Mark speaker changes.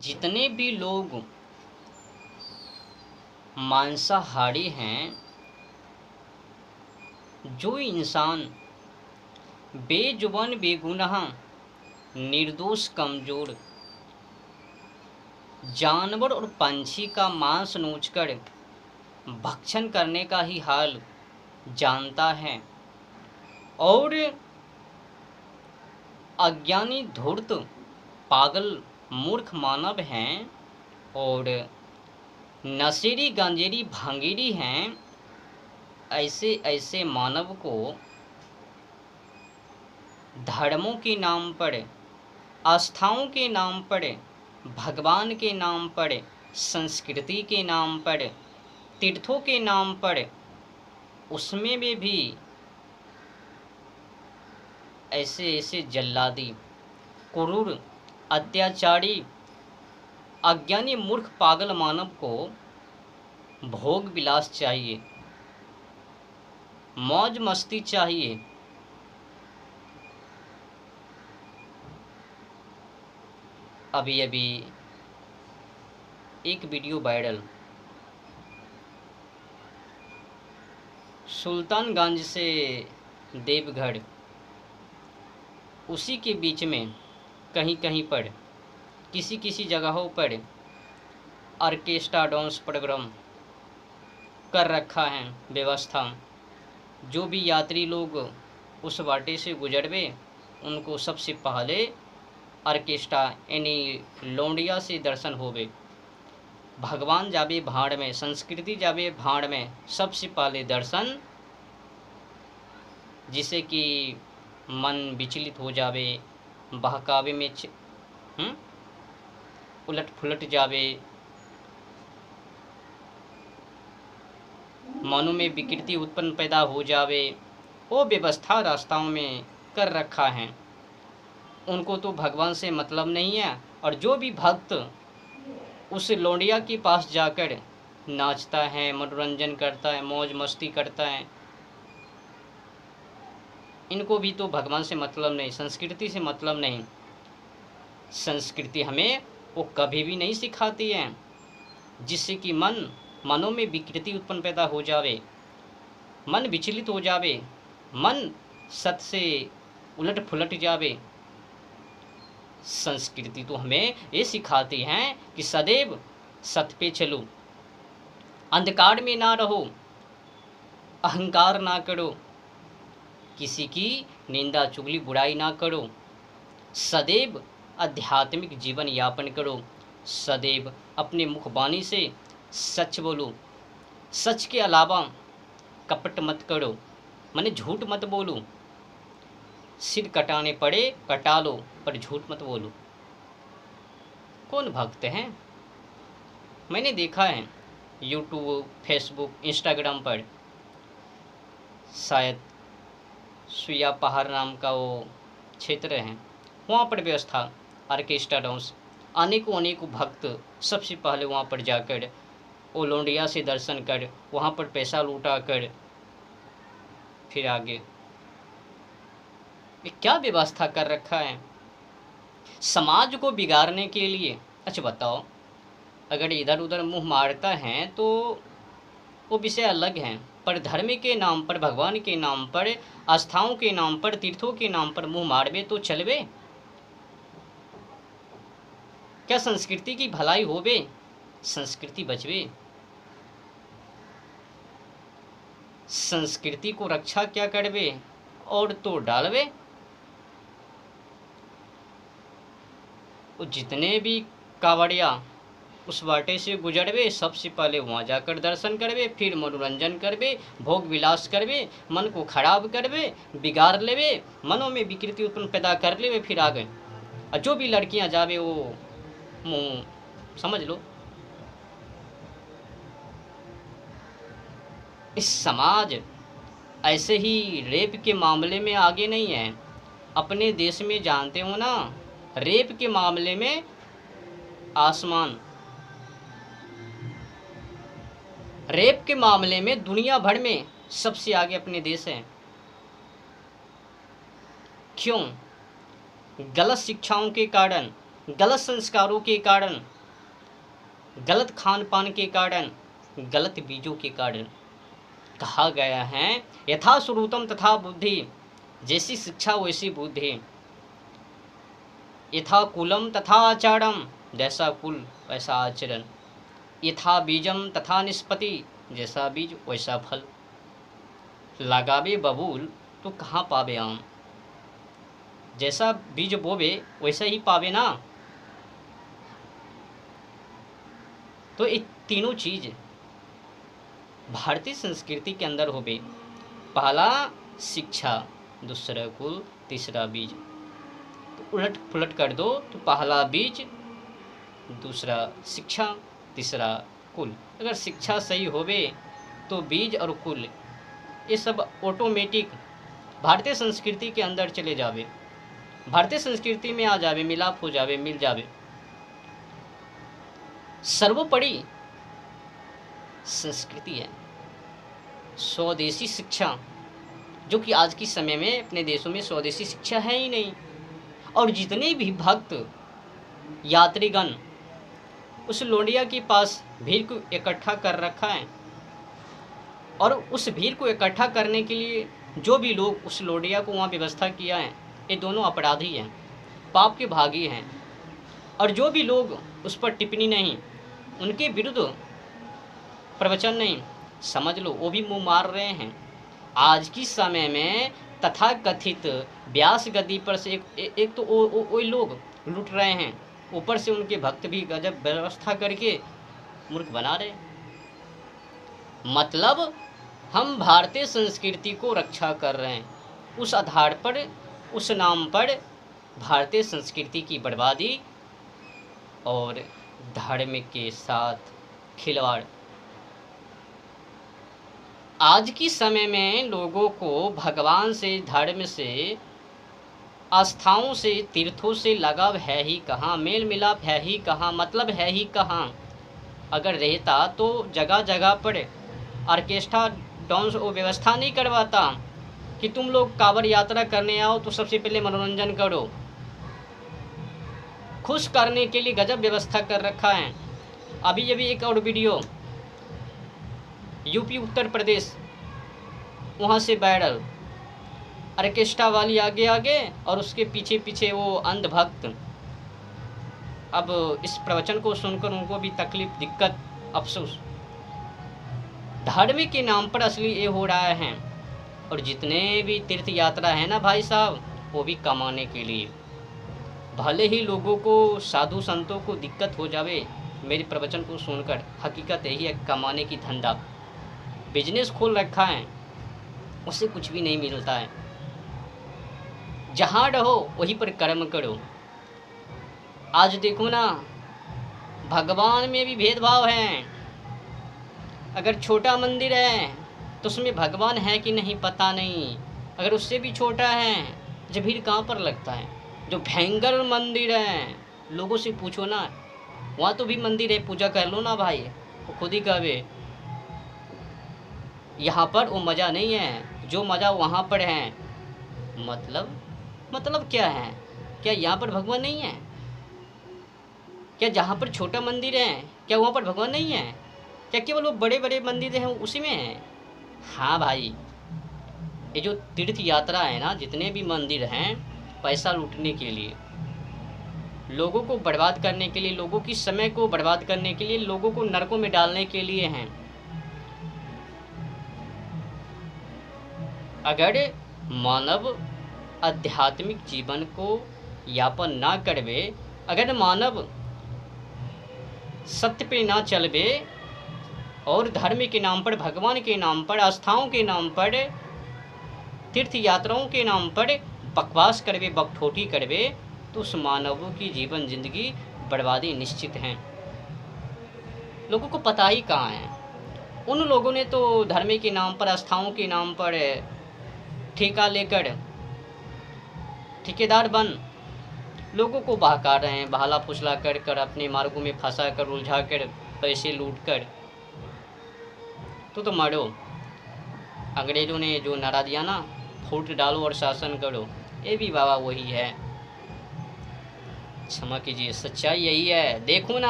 Speaker 1: जितने भी लोग मांसाहारी हैं, जो इंसान बेजुबान बेगुनाह निर्दोष कमजोर जानवर और पंछी का मांस नोचकर भक्षण करने का ही हाल जानता है और अज्ञानी धूर्त पागल मूर्ख मानव हैं और नशेड़ी गांजेड़ी भांगेड़ी हैं, ऐसे ऐसे मानव को धर्मों के नाम पर, आस्थाओं के नाम पर, भगवान के नाम पर, संस्कृति के नाम पर, तीर्थों के नाम पर, उसमें भी ऐसे ऐसे जल्लादी क्रूर अत्याचारी अज्ञानी मूर्ख पागल मानव को भोग विलास चाहिए, मौज मस्ती चाहिए। अभी अभी एक वीडियो वायरल सुल्तानगंज से देवगढ़, उसी के बीच में कहीं कहीं पर किसी किसी जगहों पर ऑर्केस्ट्रा डांस प्रोग्राम कर रखा है व्यवस्था। जो भी यात्री लोग उस वाटे से गुजरवे उनको सबसे पहले ऑर्केस्ट्रा यानी लौंडिया से दर्शन होवे। भगवान जावे भाड़ में, संस्कृति जावे भाड़ में, सबसे पहले दर्शन, जिसे कि मन विचलित हो जावे, बहकावे में उलट फुलट जावे, मनों में विकृति उत्पन्न पैदा हो जावे। वो व्यवस्था रास्ताओं में कर रखा है। उनको तो भगवान से मतलब नहीं है। और जो भी भक्त उस लौंडिया के पास जाकर नाचता है, मनोरंजन करता है, मौज मस्ती करता है, इनको भी तो भगवान से मतलब नहीं, संस्कृति से मतलब नहीं। संस्कृति हमें वो कभी भी नहीं सिखाती है जिससे कि मनों में विकृति उत्पन्न पैदा हो जावे, मन विचलित हो जावे, मन सत्य से उलट फुलट जावे। संस्कृति तो हमें ये सिखाती है कि सदैव सत्य पे चलो, अंधकार में ना रहो, अहंकार ना करो, किसी की निंदा चुगली बुराई ना करो, सदैव आध्यात्मिक जीवन यापन करो, सदैव अपने मुखबानी से सच बोलो, सच के अलावा कपट मत करो, माने झूठ मत बोलो, सिर कटाने पड़े कटा लो पर झूठ मत बोलो। कौन भक्त हैं? मैंने देखा है यूट्यूब, फेसबुक, इंस्टाग्राम पर, शायद सुइया पहाड़ नाम का वो क्षेत्र है, वहाँ पर व्यवस्था ऑर्केस्ट्रा डांस, अनेकों भक्त सबसे पहले वहाँ पर जाकर वो लौंडिया से दर्शन कर, वहाँ पर पैसा लूटा कर फिर आगे। ये क्या व्यवस्था कर रखा है समाज को बिगाड़ने के लिए। अच्छा बताओ, अगर इधर उधर मुंह मारता है तो वो विषय अलग है, पर धर्म के नाम पर, भगवान के नाम पर, आस्थाओं के नाम पर, तीर्थों के नाम पर मुंह मारवे तो चलवे? क्या संस्कृति की भलाई होवे? संस्कृति बचवे? संस्कृति को रक्षा क्या करवे और तो डालवे। जितने भी कावड़िया उस वाटे से गुजरवे सबसे पहले वहाँ जाकर दर्शन करवे, फिर मनोरंजन करवे, भोग विलास करवे, मन को खराब करवे, बिगाड़ लेवे, मनों में विकृति उत्पन्न पैदा कर लेवे, फिर आ गए। और जो भी लड़कियां जावे वो मुँह समझ लो। इस समाज ऐसे ही रेप के मामले में आगे नहीं है। अपने देश में जानते हो ना, रेप के मामले में आसमान, रेप के मामले में दुनिया भर में सबसे आगे अपने देश है। क्यों? गलत शिक्षाओं के कारण, गलत संस्कारों के कारण, गलत खान पान के कारण, गलत बीजों के कारण। कहा गया है यथा श्रुतम तथा बुद्धि, जैसी शिक्षा वैसी बुद्धि। यथा कुलम तथा आचारम, जैसा कुल वैसा आचरण। यथा बीजम तथा निष्पत्ति, जैसा बीज वैसा फल। लगावे बबूल तो कहाँ पावे आम, जैसा बीज बोवे वैसा ही पावे ना। तो ये तीनों चीज भारतीय संस्कृति के अंदर होवे। पहला शिक्षा, दूसरा कुल, तीसरा बीज। तो उलट पुलट कर दो तो पहला बीज, दूसरा शिक्षा, तीसरा कुल। अगर शिक्षा सही होवे तो बीज और कुल ये सब ऑटोमेटिक भारतीय संस्कृति के अंदर चले जावे, भारतीय संस्कृति में आ जावे, मिलाप हो जावे, मिल जावे। सर्वोपरि संस्कृति है, स्वदेशी शिक्षा, जो कि आज के समय में अपने देशों में स्वदेशी शिक्षा है ही नहीं। और जितने भी भक्त यात्रीगण उस लोडिया के पास भीड़ को इकट्ठा कर रखा है, और उस भीड़ को इकट्ठा करने के लिए जो भी लोग उस लोडिया को वहाँ व्यवस्था किया है, ये दोनों अपराधी हैं, पाप के भागी हैं। और जो भी लोग उस पर टिप्पणी नहीं, उनके विरुद्ध प्रवचन नहीं, समझ लो वो भी मुँह मार रहे हैं। आज की समय में तथा कथित व्यास गद्दी पर से एक तो वो लोग लूट रहे हैं, ऊपर से उनके भक्त भी गजब व्यवस्था करके मूर्ख बना रहे। मतलब हम भारतीय संस्कृति को रक्षा कर रहे हैं, उस आधार पर, उस नाम पर भारतीय संस्कृति की बर्बादी और धर्म के साथ खिलवाड़। आज की समय में लोगों को भगवान से, धर्म से, आस्थाओं से, तीर्थों से लगाव है ही कहाँ, मेल मिलाप है ही कहाँ, मतलब है ही कहाँ। अगर रहता तो जगह जगह पर ऑर्केस्ट्रा डांस वो व्यवस्था नहीं करवाता कि तुम लोग कांवड़ यात्रा करने आओ तो सबसे पहले मनोरंजन करो। खुश करने के लिए गजब व्यवस्था कर रखा है। अभी एक और वीडियो यूपी उत्तर प्रदेश, वहाँ से वायरल, ऑर्केस्ट्रा वाली आगे आगे और उसके पीछे पीछे वो अंधभक्त। अब इस प्रवचन को सुनकर उनको भी तकलीफ, दिक्कत, अफसोस। धर्म के नाम पर असली ये हो रहा है। और जितने भी तीर्थ यात्रा है ना भाई साहब, वो भी कमाने के लिए। भले ही लोगों को, साधु संतों को दिक्कत हो जावे मेरे प्रवचन को सुनकर, हकीकत यही है, कमाने की धंधा, बिजनेस खोल रखा है, उससे कुछ भी नहीं मिलता है। जहाँ रहो वहीं पर कर्म करो। आज देखो ना, भगवान में भी भेदभाव है। अगर छोटा मंदिर है तो उसमें भगवान है कि नहीं पता नहीं, अगर उससे भी छोटा है जब भीड़ कहाँ पर लगता है। जो भयंकर मंदिर है, लोगों से पूछो ना, वहाँ तो भी मंदिर है, पूजा कर लो ना भाई, वो खुद ही कहे। यहाँ पर वो मज़ा नहीं है जो मज़ा वहाँ पर है। मतलब क्या है? क्या यहाँ पर भगवान नहीं है? क्या जहाँ पर छोटा मंदिर है क्या वहाँ पर भगवान नहीं है? क्या केवल वो बड़े बड़े मंदिर हैं उसी में है? हाँ भाई, ये जो तीर्थ यात्रा है ना, जितने भी मंदिर हैं, पैसा लूटने के लिए, लोगों को बर्बाद करने के लिए, लोगों की समय को बर्बाद करने के लिए, लोगों को नरकों में डालने के लिए हैं। अगर मानव आध्यात्मिक जीवन को यापन ना करवे, अगर मानव सत्य पे ना चलवे और धर्म के नाम पर, भगवान के नाम पर, आस्थाओं के नाम पर, तीर्थ यात्राओं के नाम पर बकवास करवे, बकठोटी करवे, तो उस मानवों की जीवन जिंदगी बर्बादी निश्चित है। लोगों को पता ही कहाँ है। उन लोगों ने तो धर्म के नाम पर, आस्थाओं के नाम पर ठेका लेकर ठेकेदार बन लोगों को बहका रहे हैं, बहला फुसला कर अपने मार्गों में फंसा कर, उलझा कर, पैसे लूट कर। तो मारो। अंग्रेज़ों ने जो नारा दिया ना, फूट डालो और शासन करो, ये भी बाबा वही है। क्षमा कीजिए, सच्चाई यही है। देखो ना